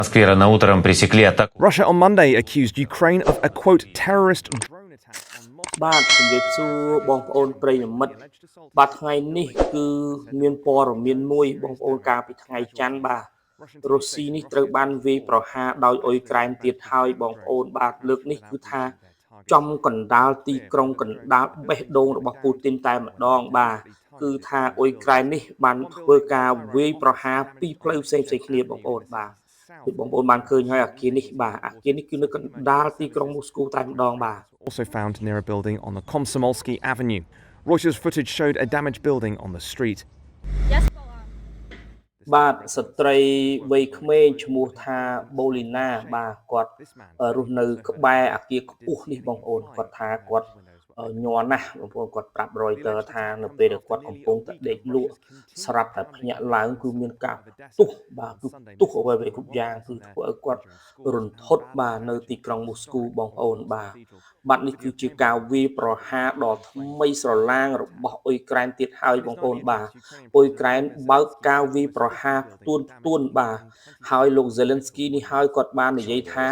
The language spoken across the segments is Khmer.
Москве рано утром пресекли атаку. Russia on Monday accused Ukraine of a, quote, terrorist drone attack on Moscow. បាទជំរាបសួរបងប្អូនប្រិយមិត្តបាទថ្ងៃនេះគឺមានព័ត៌មានមួយបងប្អូនកាលពីថ្ងៃច័ន្ទបាទរុស្ស៊ីនេះត្រូវបានវាយប្រហារដោយអ៊ុយក្រែនទៀតហើយបងប្អូនបាទលើកនេះគឺថាចំកណ្ដាលទីក្រុងកណ្ដាលបេះដូងរបស់ពូទីនតែម្ដងបាទគឺថាអ៊ុយក្រែននេះបានធ្វើការវាយប្រហារពីផ្លូវផ្សេងៗគ្នាបងប្អូនបាទគឺបងប្អូនបានឃើញហើយអាគារនេះបាទអាគារនេះគឺនៅកណ្ដាលទីក្រុងមូស្គូតែម្ដងបាទ Also found near a building on the Komsomolsky Avenue. Reuters footage showed a damaged building on the street. បាទស្ត្រីវ័យក្មេងឈ្មោះថាបូលីណាបាទគាត់រស់នៅក្បែរអាគារខ្ពស់នេះបងប្អូនគាត់ថាគាត់ញ័រណាស់បងប្អូនគាត់ប្រាប់ Reuters ថានៅពេលដែលគាត់កំពុងតែដេកលក់ស្រាប់តែភ្ញាក់ឡើងគឺមានការទុះបាទគឺទុះអ្វីៗគ្រប់យ៉ាងគឺធ្វើឲ្យគាត់រន្ធត់បាទនៅទីក្រុងមូស្គូបងប្អូនបាទនេះគឺជាការវាយប្រហារដ៏ថ្មីស្រឡាងរបស់អ៊ុយក្រែនទៀតហើយបងប្អូនបាទអ៊ុយក្រែនបើកការវាយប្រហារផ្ទួនបាទហើយលោក Zelensky នេះហើយគាត់បាននិយាយថា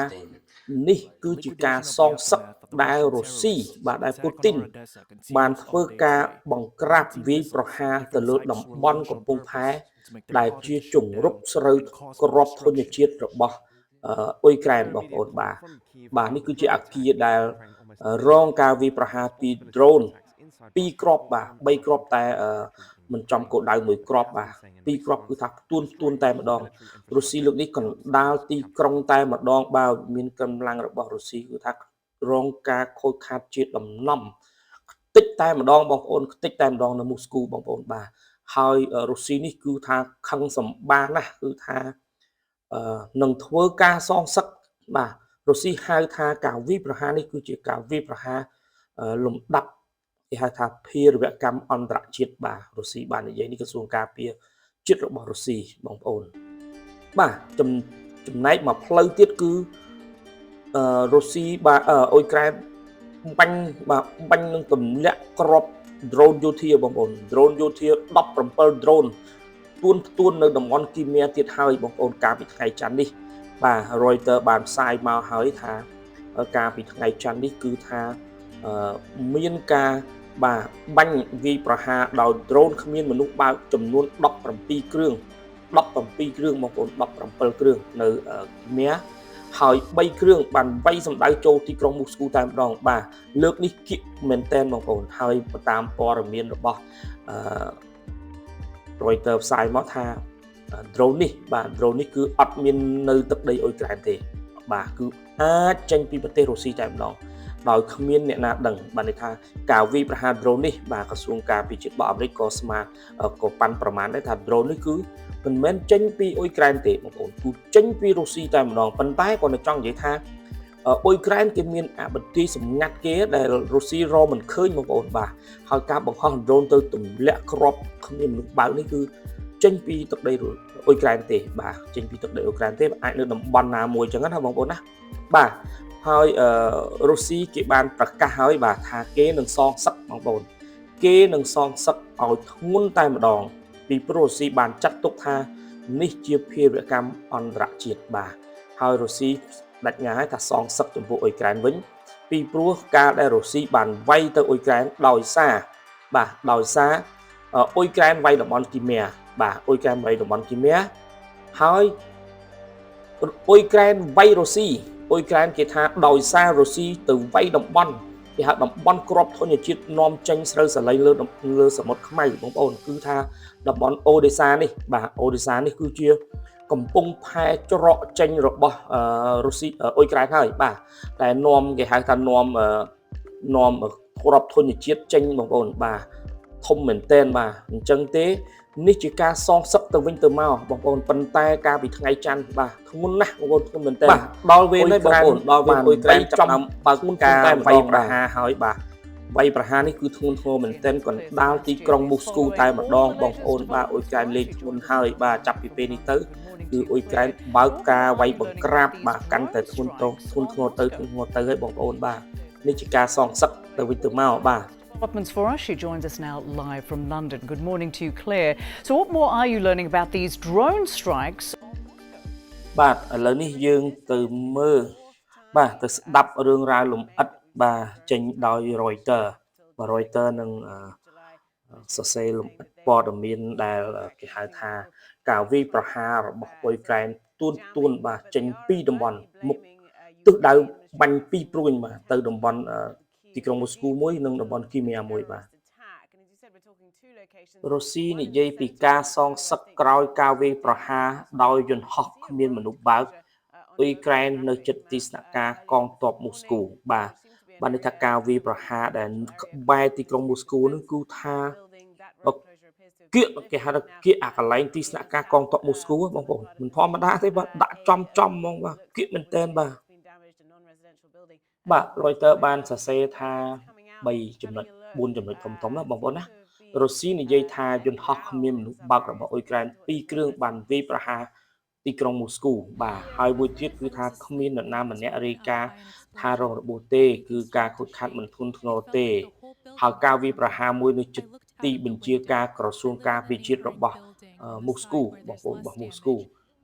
នេះគឺជាការសងសឹកដែលរុស្ស៊ីបាទដែលពូទីនបានធ្វើការបង្ក្រាបវាយប្រហារទៅលើតំបន់កំពង់ផែដែលជាជំរប់ស្រូវក្របធញ្ញជាតិរបស់អ៊ុយក្រែនបងប្អូនបាទនេះគឺជាអគារដែលរងការវាយប្រហារពី drone 2គ្រាប់បាទ3គ្រាប់តែមិនចំគោលដៅមួយគ្រាប់បាទ2គ្រាប់គឺថាផ្ទួនតែម្ដងរុស្ស៊ីលើកនេះកណ្ដាលទីក្រុងតែម្ដងបាទមានកម្លាំងរបស់រុស្ស៊ីគឺថារងការខូចខាតជាដំណំខ្ទេចតែម្ដងបងប្អូនខ្ទេចតែម្ដងនៅមូស្គូបងប្អូនបាទហើយរុស្ស៊ីនេះគឺថាខឹងសម្បាណាស់គឺថានឹងធ្វើការសងសឹកបាទរុស្ស៊ីហៅថាការវាយប្រហារនេះគឺជាការវាយប្រហារលំដាប់គេហៅថាភារវកម្មអន្តរជាតិបាទរុស្ស៊ីបាននិយាយនេះក្រសួងការពារជាតិរបស់រុស្ស៊ីបងប្អូនបាទចំណែកមកផ្លូវទៀតគឺរុស្ស៊ីបាទអ៊ុយក្រែនបាញ់នឹងទម្លាក់គ្រាប់ drone យោធាបងប្អូន drone យោធា17 drone ផ្ទួននៅតំបន់គីមៀទៀតហើយបងប្អូនកាលពីថ្ងៃច័ន្ទនេះបាទ Reuters បានផ្សាយមកហើយថាកាលពីថ្ងៃច័ន្ទនេះគឺថាមានការបាទបាញ់វាយប្រហារដោយ drone គ្មានមនុស្សបើកចំនួន17គ្រឿងបងប្អូន17គ្រឿងនៅគីមៀហើយ3គ្រឿងបានវាយសម្ដៅចូលទីក្រុងមូស្គូតែម្ដងបាទលើកនេះគៀកមែនតែនបងប្អូនហើយតាមព័ត៌មានរបស់Reuters ផ្សាយមកថា drone នេះគឺអត់មាននៅទឹកដីអ៊ុយក្រែនទេបាទគឺអាចចេញពីប្រទេសរុស្ស៊ីតែម្ដងដោយគ្មានអ្នកណាដឹងបានន័យថាការវាយប្រហារ drone នេះបាទក្រសួងការពារជាតិរបស់អាមេរិកក៏ប៉ាន់ប្រមាណដែរថា drone នេះគឺមិនមែនចេញពីអ៊ុយក្រែនទេបងប្អូនគឺចេញពីរុស្ស៊ីតែម្ដងប៉ុន្តែគាត់នៅចង់និយាយថាអ៊ុយក្រែនគេមានអបទាយសម្ងាត់គេដែលរុស្ស៊ីរមិនឃើញបងប្អូនបាទហើយការបង្ហោះ drone ទៅទម្លាក់គ្រាប់គ្មានមនុស្សបើកនេះគឺចេញពីទឹកដីអ៊ុយក្រែនទេបាទចេញពីទឹកដីអ៊ុយក្រែនទេអាចនៅតំបន់ណាមួយចឹងណាបងប្អូនណាបាទហើយរុស្ស៊ីគេបានប្រកាសហើយបាទថាគេនឹងសងសឹកបងប្អូនគេនឹងសងសឹកឲ្យធ្ងន់តែម្ដងពីព្រោះរុស្ស៊ីបានចាត់ទុកថានេះជាភារវកម្មអន្តរជាតិបាទហើយរុស្ស៊ីដាច់ញ៉ាឲ្យថាសងសឹកចំពោះអ៊ុយក្រែនវិញពីព្រោះការដែលរុស្ស៊ីបានវាយទៅអ៊ុយក្រែនដោយសារអ៊ុយក្រែនវាយតំបន់គីមៀបាទអ៊ុយក្រែនវាយតំបន់គីមៀហើយអ៊ុយក្រែនវាយរុស្ស៊ីអ៊ុយក្រែនគេថាដោយសាររុស្ស៊ីទៅវាយតំបន់គេហៅតំបន់ក្របធញ្ញជាតិនាំចេញស្រូវសាឡៃលើសមុទ្រខ្មៅបងប្អូនគឺថាតំបន់អូដេសានេះបាទអូដេសានេះគឺជាកំពង់ផែច្រកចេញរបស់រុស្ស៊ីអ៊ុយក្រែនហើយបាទតែនាំគេហៅថានាំក្របធញ្ញជាតិចេញបងប្អូនបាទធំមែនតែនបាទអញ្ចឹងទេនេះជាការសងសឹកទៅវិញទៅមកបងប្អូនប៉ុន្តែកាលពីថ្ងៃច័ន្ទបាទធ្ងន់ណាស់បងប្អូនធ្ងន់មែនតែនបាទដល់វេនហើយបងប្អូនដល់វេនអ៊ុយក្រែនចាប់បើកការវាយប្រហារហើយបាទវាយប្រហារនេះគឺធ្ងន់ធ្ងរមែនតែនកណ្ដាលទីក្រុងមូស្គូតែម្ដងបងប្អូនបាទអ៊ុយក្រែនលេងធ្ងន់ហើយបាទចាប់ពីពេលនេះទៅគឺអ៊ុយក្រែនបើកការវាយបង្ក្រាបបាទកាន់តែធ្ងន់ធ្ងរទៅហើយបងប្អូនបាទនេះជាការសងសឹកទៅវិញទៅមកបាទ Developments for us. She joins us now live from London. Good morning to you, Claire. So what more are you learning about these drone strikes? បាទឥឡូវនេះយើងទៅមើលបាទទៅស្ដាប់រឿងរ៉ាវលម្អិតបាទចេញដោយ Reuters បាទ Reuters នឹងសរសេរលម្អិតព័ត៌មានដែលគេហៅថាការវាយប្រហាររបស់អ៊ុយក្រែនទួនបាទចេញពីតំបន់មុខទិសដៅបាញ់ពីព្រួយបាទទៅតំបន់ទីក្រុង Moscow មួយនិងតំបន់ Crimea មួយបាទរុស្ស៊ីនិយាយពីការសងសឹកក្រោយការវាយប្រហារដោយយន្តហោះគ្មានមនុស្សបើកអ៊ុយក្រែននៅជិតទីស្នាក់ការកងទ័ពមូស្គូបាទបានន័យថាការវាយប្រហារដែលក្បែរទីក្រុងមូស្គូនឹងគឺថាគេហៅថាគៀកអាកន្លែងទីស្នាក់ការកងទ័ពមូស្គូបងប្អូនមិនធម្មតាទេបាទដាក់ចំហ្មងបាទគៀកមែនតើបាទ Reuters បានសរសេរថា3ចំណុច4ចំណុចធំណាបងប្អូនណារុស្ស៊ីនិយាយថាយន្តហោះគ្មានមនុស្សបើករបស់អ៊ុយក្រែន2គ្រឿងបានវាយប្រហារទីក្រុងមូស្គូបាទហើយមួយទៀតគឺថាគ្មាននរណាម្នាក់រាយការណ៍ថារងរបួសទេគឺការខូចខាតមិនធ្ងន់ធ្ងរទេហើយការវាយប្រហារមួយនៅជិតទីបញ្ជាការក្រសួងការពារជាតិរបស់មូស្គូបងប្អូនរបស់មូស្គូ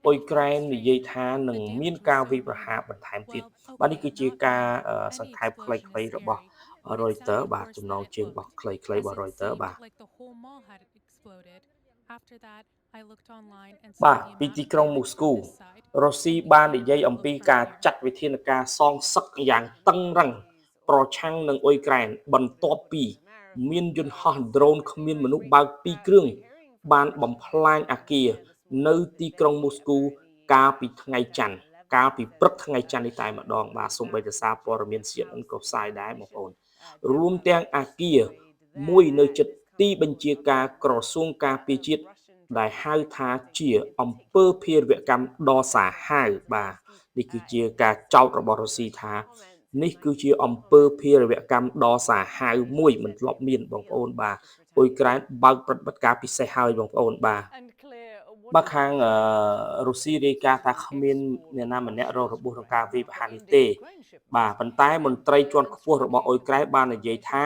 អ៊ុយក្រែននិយាយថានឹងមានការវាយប្រហារបន្ថែមទៀតបាទនេះគឺជាការសង្ខេបខ្លីៗរបស់ Reuters បាទចំណងជើងរបស់ខ្លីៗរបស់ Reuters បាទបាទពីទីក្រុងមូស្គូរុស្ស៊ីបាននិយាយអំពីការចាត់វិធានការសងសឹកយ៉ាងតឹងរ៉ឹងប្រឆាំងនឹងអ៊ុយក្រែនបន្ទាប់ពីមានយន្តហោះ drone គ្មានមនុស្សបើក2គ្រឿងបានបំផ្លាញអគារនៅទីក្រុងមូស្គូកាលពីថ្ងៃច័ន្ទកាលពីព្រឹកថ្ងៃច័ន្ទនេះតែម្ដងបាទសូម្បីតែសារព័ត៌មាន CNN ក៏ផ្សាយដែរបងប្អូនរួមទាំងអគារមួយនៅជិតទីបញ្ជាការក្រសួងការពារជាតិដែលហៅថាជាអង្គើភេរវកម្មដ៏សាហាវបាទនេះគឺជាការចោទរបស់រុស្ស៊ីថានេះគឺជាអង្គើភេរវកម្មដ៏សាហាវមួយមិនធ្លាប់មានបងប្អូនបាទអ៊ុយក្រែនបើកប្រតិបត្តិការពិសេសហើយបងប្អូនបាទខាងរុស្ស៊ីរាយការណ៍ថាគ្មានអ្នកណាម្នាក់រងរបួសក្នុងការវាយប្រហារនេះទេបាទប៉ុន្តែមន្ត្រីជាន់ខ្ពស់របស់អ៊ុយក្រែនបាននិយាយថា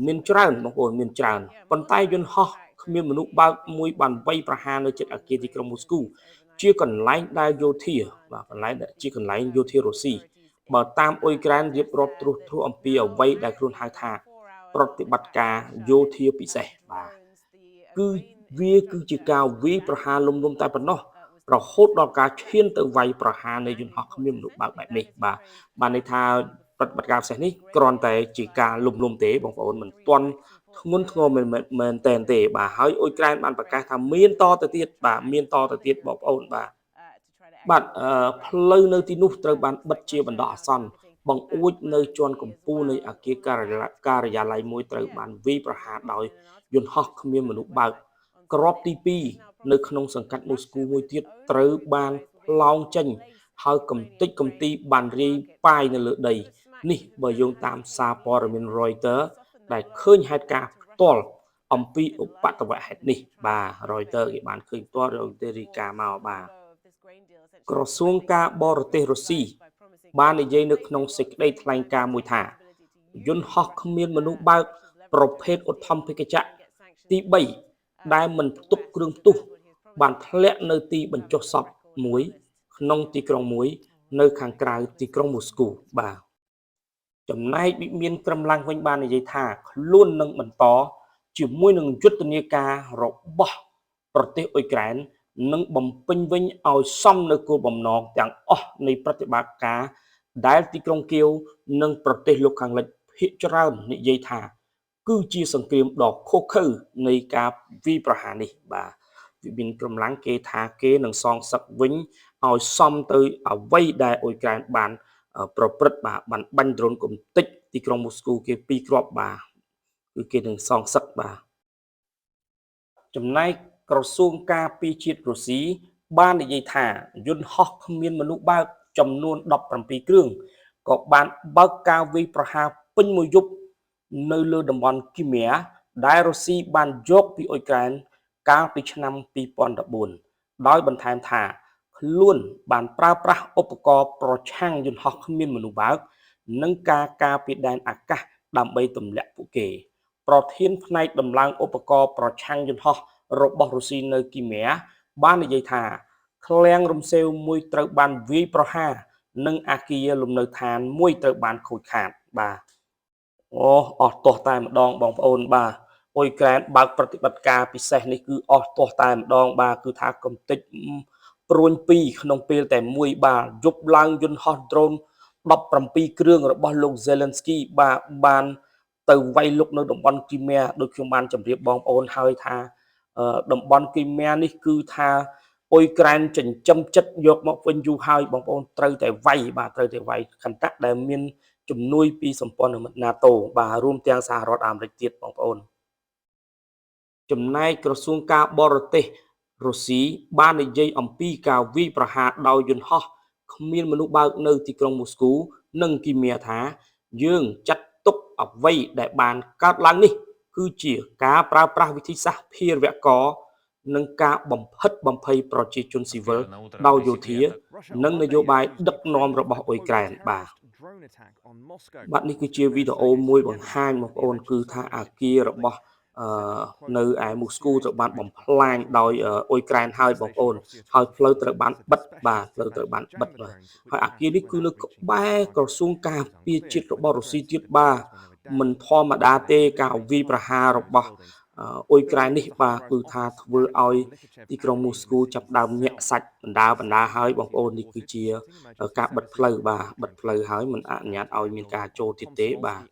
មានច្រើនបងប្អូនមានច្រើនប៉ុន្តែយន្តហោះគ្មានមនុស្សបើកមួយបានវាយប្រហារនៅជិតអគារទីក្រុងមូស្គូជាកន្លែងដែលយោធាបាទកន្លែងជាកន្លែងយោធារុស្ស៊ីបើតាមអ៊ុយក្រែនរៀបរាប់ត្រួសត្រាសអំពីអ្វីដែលខ្លួនហៅថាប្រតិបត្តិការយោធាពិសេសបាទគឺវាគឺជាការវាយប្រហារលំតែប៉ុណ្ណោះរហូតដល់ការឈានទៅវាយប្រហារនៃយន្តហោះគ្មានមនុស្សបើកបែបនេះបាទន័យថាប្រតិបត្តិការពិសេសនេះគ្រាន់តែជាការលំទេបងប្អូនមិនទាន់ធ្ងន់ធ្ងរមែនតែនទេបាទហើយអ៊ុយក្រែនបានប្រកាសថាមានតទៅទៀតបាទមានតទៅទៀតបងប្អូនបាទផ្លូវនៅទីនោះត្រូវបានបិទជាបណ្ដោះអាសន្នបង្អួចនៅជាន់កំពូលនៃអគារការិយាល័យមួយត្រូវបានវាយប្រហារដោយយន្តហោះគ្មានមនុស្សបើកក្របទី2នៅក្នុងសង្កាត់មូស្គូមួយទៀតត្រូវបានផ្លោងចេញហើយកំទេចកំទីបានរាយប៉ាយនៅលើដីនេះបើយោងតាមសារព័ត៌មាន Reuters ដែលឃើញហេតុការណ៍ផ្ទាល់អំពីឧបទ្ទវហេតុនេះបាទ Reuters គេបានឃើញផ្ទាល់Reuters រាយការណ៍មកបាទក្រសួងការបរទេសរុស្ស៊ីបាននិយាយនៅក្នុងសេចក្តីថ្លែងការណ៍មួយថាយន្តហោះគ្មានមនុស្សបើកប្រភេទឧទ្ធម្ភិកចក្រទី3ដែលមិនផ្ទុកគ្រឿងផ្ទុះបានធ្លាក់នៅទីបញ្ចុះសពមួយក្នុងទីក្រុងមួយនៅខាងក្រៅទីក្រុងមូស្គូបាទចំណែកវិមានក្រំឡាំងវិញបាននិយាយថាខ្លួននឹងបន្តជាមួយនឹងយុទ្ធនាការរបស់ប្រទេសអ៊ុយក្រែននឹងបំពេញវិញឲ្យសមនៅគោលបំណងទាំងអស់នៃប្រតិបត្តិការដែលទីក្រុងគៀវនិងប្រទេសលោកខាងលិចភាគច្រើននិយាយថាគឺជាសង្គ្រាមដ៏ឃោរឃៅនៃការវាយប្រហារនេះបាទវិមានក្រំឡាំងគេថាគេនឹងសងសឹកវិញឲ្យសមទៅអ្វីដែលអ៊ុយក្រែនបានប្រព្រឹត្តបាទបានបាញ់ដ្រូនកំទេចទីក្រុងមូស្គូគេ2គ្រាប់បាទគឺគេនឹងសងសឹកបាទចំណែកក្រសួងការពារជាតិរុស្ស៊ីបាននិយាយថាយន្តហោះគ្មានមនុស្សបើកចំនួន17គ្រឿងក៏បានបើកការវាយប្រហារពេញមួយយប់នៅលើតំបន់គីមៀដែលរុស្ស៊ីបានយកពីអ៊ុយក្រែនកាលពីឆ្នាំ2014ដោយបន្ថែមថាខ្លួនបានប្រើប្រាស់ឧបករណ៍ប្រឆាំងយន្តហោះគ្មានមនុស្សបើកនិងការពារដែនអាកាសដើម្បីទម្លាក់ពួកគេប្រធានផ្នែកដំឡើងឧបករណ៍ប្រឆាំងយន្តហោះរបស់រុស្ស៊ីនៅគីមៀបាននិយាយថា ឃ្លាំងរំសេវមួយត្រូវបានវាយប្រហារនិងអគារលំនៅឋានមួយត្រូវបានខូចខាតបាទអូអស់ទាស់តែម្ដងបងប្អូនបាទអ៊ុយក្រែនបើកប្រតិបត្តិការពិសេសនេះគឺអស់ទាស់តែម្ដងបាទគឺថាកំទេចព្រួញ2ក្នុងពេលតែមួយបាទយប់ឡើងយន្តហោះ drone 17គ្រឿងរបស់លោក Zelensky បាទបានទៅវាយលុកនៅតំបន់គីមៀដូចខ្ញុំបានជម្រាបបងប្អូនហើយថាតំបន់គីមៀនេះគឺថាអ៊ុយក្រែនចិញ្ចឹមចិត្តយកមកវិញយូរហើយបងប្អូនត្រូវតែវាយបាទត្រូវតែវាយខណៈដែលមានជំនួយពីសម្ព័ន្ធមិត្ត NATO បាទរួមទាំងសហរដ្ឋអាមេរិកទៀតបងប្អូនចំណែកក្រសួងការបរទេសរុស្ស៊ីបាននិយាយអំពីការវាយប្រហារដោយយន្តហោះគ្មានមនុស្សបើកនៅទីក្រុងមូស្គូនិងគីមៀថាយើងចាត់ទុកអ្វីដែលបានកើតឡើងនេះគឺជាការប្រើប្រាស់វិធីសាស្ត្រភេរវករនិងការបំផិតបំភ័យប្រជាជនស៊ីវិលដោយយោធានិងនយោបាយដឹកនាំរបស់អ៊ុយក្រែនបាទនេះគឺជាវីដេអូមួយបង្ហាញបងប្អូនគឺថាអាគាររបស់នៅឯមូស្គូត្រូវបានបំផ្លាញដោយអ៊ុយក្រែនហើយបងប្អូនហើយផ្លូវត្រូវបានបិទបាទផ្លូវត្រូវបានបិទបាទហើយអាគារនេះគឺនៅក្បែរក្រសួងការពារជាតិរបស់រុស្ស៊ីទៀតបាទមិនធម្មតាទេការវាយប្រហាររបស់អ៊ុយក្រែននេះបាទគឺថាធ្វើឲ្យទីក្រុងមូស្គូចាប់ដើមញាក់សាច់បណ្ដាហើយបងប្អូននេះគឺជាការបិទផ្លូវបាទបិទផ្លូវហើយមិនអនុញ្ញាតឲ្យមានការចូលទៀតទេបាទ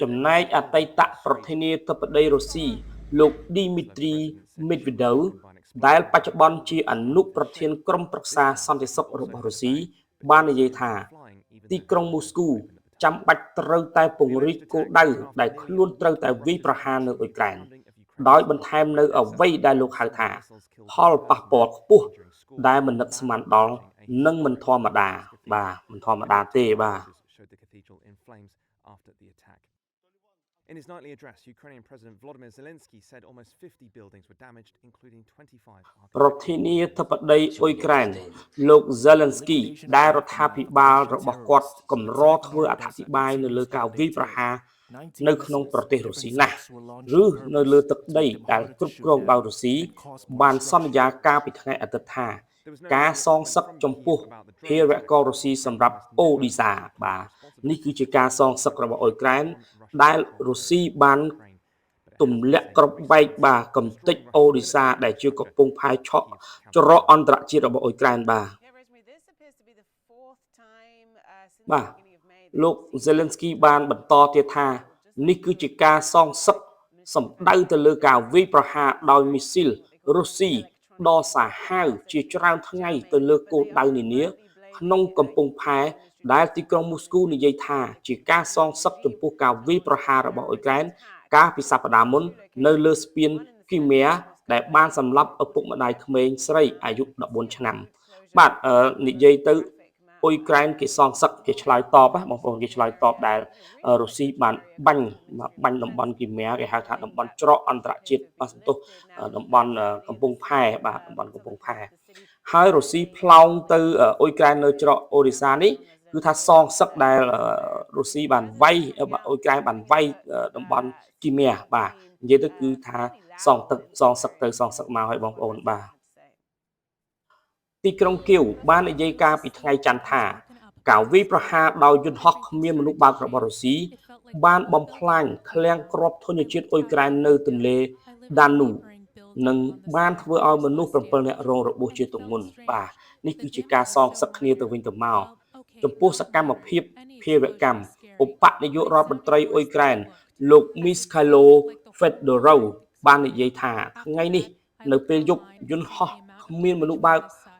ចំណែកអតីតប្រធានាធិបតីរុស្ស៊ីលោកឌីមីទ្រីមេដវេដេវដែលបច្ចុប្បន្នជាអនុប្រធានក្រុមប្រឹក្សាសន្តិសុខរបស់រុស្ស៊ីបាននិយាយថាទីក្រុងមូស្គូចាំបាច់ត្រូវតែពង្រីកគោលដៅដែលខ្លួនត្រូវតែវាយប្រហារនៅអ៊ុយក្រែនដោយបន្ថែមនៅអ្វីដែលលោកហៅថាផលប៉ះពាល់ខ្ពស់ដែលមិននឹកស្មានដល់និងមិនធម្មតាបាទមិនធម្មតាទេបាទ In his nightly address, Ukrainian President Volodymyr Zelensky said almost 50 buildings were damaged, including 25 ប្រធានាធិបតីអ៊ុយក្រែនលោក Zelensky ដែលរដ្ឋាភិបាលរបស់គាត់កម្រធ្វើអត្ថាធិប្បាយនៅលើការវាយប្រហារនៅក្នុងប្រទេសរុស្ស៊ីណាស់ឬនៅលើទឹកដីដែលគ្រប់គ្រងដោយរុស្ស៊ីបានសន្យាការពីថ្ងៃអាទិត្យថាការសងសឹកចំពោះភារវកររុស្ស៊ីសម្រាប់អូឌីសាបាទនេះគឺជាការសងសឹករបស់អ៊ុយក្រែនដែលរុស្ស៊ីបានទម្លាក់ក្របបែកបាទកំទេចអូឌីសាដែលជាកំពង់ផែឆក់ច្រកអន្តរជាតិរបស់អ៊ុយក្រែនបាទលោក Zelensky បានបន្តទៀតថានេះគឺជាការសងសឹកសម្ដៅទៅលើការវាយប្រហារដោយមីស៊ីលរុស្ស៊ីដ៏សាហាវជាច្រើនថ្ងៃទៅលើគោលដៅនានាក្នុងកំពង់ផែដែលទីក្រុងមូស្គូនិយាយថាជាការសងសឹកចំពោះការវាយប្រហាររបស់អ៊ុយក្រែនកាលពីសប្តាហ៍មុននៅលើស្ពានគីមៀដែលបានសម្លាប់ឪពុកម្ដាយក្មេងស្រីអាយុ14ឆ្នាំបាទនិយាយទៅអ៊ុយក្រែនគេសងសឹកគេឆ្លើយតបបងប្អូនគេឆ្លើយតបដែលរុស្ស៊ីបានបាញ់តំបន់គីមៀគេហៅថាតំបន់ច្រកអន្តរជាតិបាទសំទោសតំបន់កំពង់ផែបាទតំបន់កំពង់ផែហើយរុស្ស៊ីផ្លោងទៅអ៊ុយក្រែននៅច្រកអូឌីសានេះគឺថាសងសឹកដែលរុស្ស៊ីបានវាយអ៊ុយក្រែនបានវាយតំបន់គីមៀបាទនិយាយទៅគឺថាសងសឹកទៅសងសឹកមកឲ្យបងប្អូនបាទទីក្រុងគៀវបាននិយាយការពីថ្ងៃច័ន្ទថាការវាយប្រហារដោយយន្តហោះគ្មានមនុស្សបើករបស់រុស្ស៊ីបានបំផ្លាញឃ្លាំងគ្រាប់ធញ្ញជាតិអ៊ុយក្រែននៅទន្លេដានូនិងបានធ្វើឲ្យមនុស្ស7នាក់រងរបួសជាទម្ងន់បាទនេះគឺជាការសងសឹកគ្នាទៅវិញទៅមកចំពោះសកម្មភាពភេរវកម្មឧបនាយករដ្ឋមន្ត្រីអ៊ុយក្រែនលោក Moscow Creame បាននិយាយថាថ្ងៃនេះនៅពេលយប់យន្តហោះគ្មានមនុស្សបើក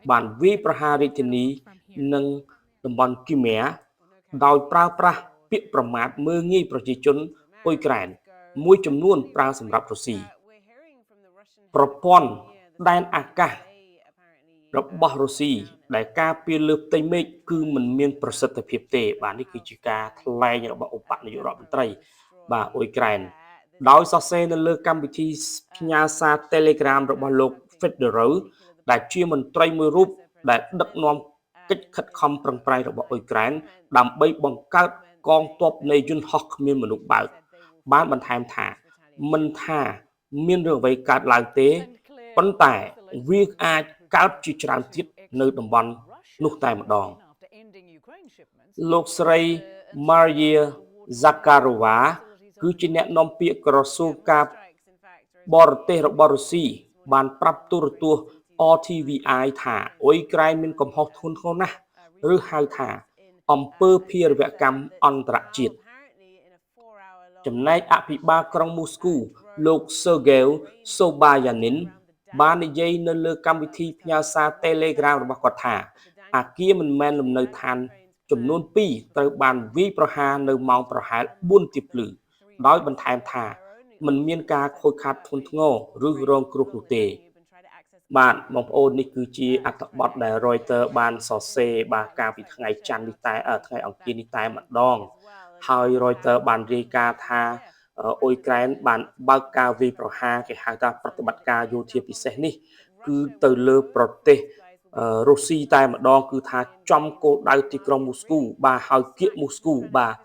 បានវាយប្រហាររាជធានីនិងតំបន់គីមៀដោយប្រើប្រាស់ពាក្យប្រមាថមើលងាយប្រជាជនអ៊ុយក្រែនមួយចំនួនប្រើសម្រាប់រុស្ស៊ីប្រព័ន្ធដែនអាកាសរបស់រុស្ស៊ីដែលការពារលើផ្ទៃមេឃគឺមិនមានប្រសិទ្ធភាពទេបាទនេះគឺជាការថ្លែងរបស់ឧបនាយករដ្ឋមន្ត្រីបាទអ៊ុយក្រែនដោយសរសេរនៅលើកម្មវិធីផ្ញើសារ Telegram របស់លោក Federal ដែលជាមន្ត្រីមួយរូបដែលដឹកនាំកិច្ចខិតខំប្រឹងប្រែងរបស់អ៊ុយក្រែនដើម្បីបង្កើតកងទ័ពនៃយន្តហោះគ្មានមនុស្សបើកបានបន្ថែមថាមិនថាមានរឿងអ្វីកើតឡើងទេប៉ុន្តែវាអាច កើតជាច្រើនទៀតនៅតំបន់នោះតែម្ដងលោកស្រី Maria Zakharova គឺជាអ្នកនាំពាក្យក្រសួងការបរទេសរបស់រុស្ស៊ីបានប្រាប់ទូរទស្សន៍ RTVI ថាអ៊ុយក្រែនមានកំហុសធ្ងន់ធ្ងរណាស់ឬហៅថាអំពើភេរវកម្មអន្តរជាតិចំណែកអភិបាលក្រុងមូស្គូលោក Sergei Sobyanin បាននិយាយនៅលើកម្មវិធីផ្ញើសារ Telegram របស់គាត់ថាអគារមិនមែនលំនៅឋានចំនួន2ត្រូវបានវាយប្រហារនៅម៉ោងប្រហែល4ទៀបភ្លឺដោយបន្ថែមថាមិនមានការខូចខាតធ្ងន់ធ្ងរឬរងគ្រោះនោះទេបាទបងប្អូននេះគឺជាអត្ថបទដែល Reuters បានសរសេរបាទកាលពីថ្ងៃច័ន្ទនេះតែថ្ងៃអង្គារនេះតែម្ដងហើយ Reuters បានរាយការណ៍ថាអ៊ុយក្រែនបានបើកការវាយប្រហារគេហៅថាប្រតិបត្តិការយោធាពិសេសនេះគឺទៅលើប្រទេសរុស្ស៊ីតែម្ដងគឺថាចំគោលដៅទីក្រុងមូស្គូបាទហើយគៀកមូស្គូបាទ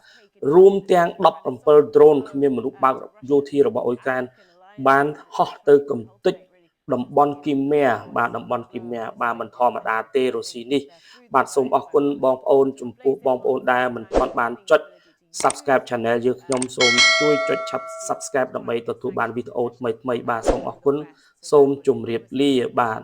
រួមទាំង17 drone គ្មានមនុស្សបើកយោធារបស់អ៊ុយក្រែនបានហោះទៅកំទេចតំបន់គីមៀបាទតំបន់គីមៀបាទមិនធម្មតាទេរុស្ស៊ីនេះបាទសូមអរគុណបងប្អូនចំពោះបងប្អូនដែលមិនទាន់បានចុច Subscribe Channel យើងខ្ញុំសូមជួយចុច Subscribe ដើម្បីទទួលបានវីដេអូថ្មីៗបាទសូមអរគុណសូមជម្រាបលាបាទ